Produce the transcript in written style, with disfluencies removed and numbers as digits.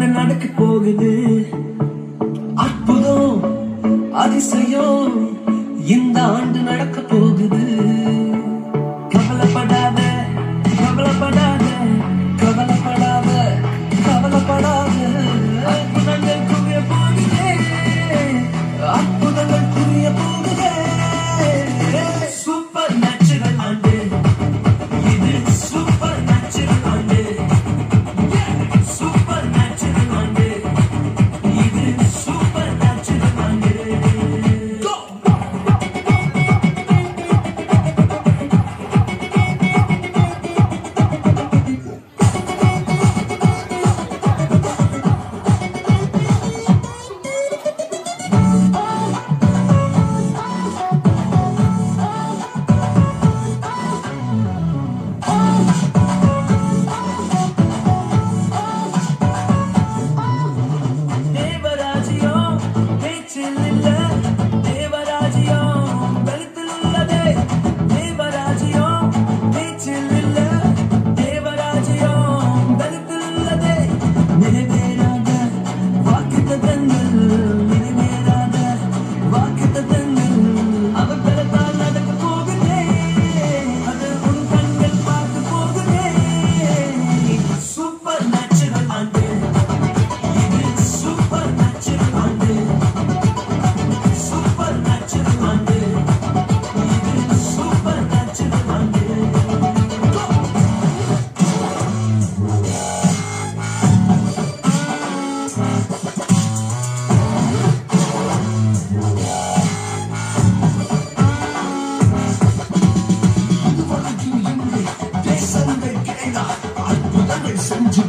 ஆண்டு நடக்க போகுது. அற்புதம் அதிசயம் இந்த ஆண்டு நடக்க போகுது. கவலைப்படாத கவலைப்படாத கவலைப்படாத கவலைப்படாத. அற்புதங்கள் புரிய போகுதே, அற்புதங்கள் புரிய போகுதே. சூப்பர் நேச்சுரல் ஆண்டு இது, சூப்பர் நேச்சுரல் ஆண்டு. சூப்பர் நேச்சுரல் ஆண்டு இது, சூப்பர் நேச்சுரல் ஆண்டு. தேவராஜ்யம் பேச்சில் இல்ல, தேவராஜ்யம் கழுத்தில் உள்ளதே. தேவராஜ்யம் பேச்சில் இல்ல, தேவராஜ்யம் கழுத்தில் உள்ளதே. நிறைவேறாத வாக்குத்தத்தங்கள், நிறைவேறாத வாக்குத்தத்தங்கள் அவர் தரத்தால் நடக்க போகுதே. அது உன் கண்கள் பார்க்க போகுதே. சூப்பர் நேச்சுரல் ஆண்டு இது, சூப்பர் நேச்சுரல் ஆண்டு. சூப்பர் நேச்சுரல் ஆண்டு இது, சூப்பர் நேச்சுரல் ஆண்டு. தேசங்கள் கேளா, அற்புதங்கள் செஞ்சு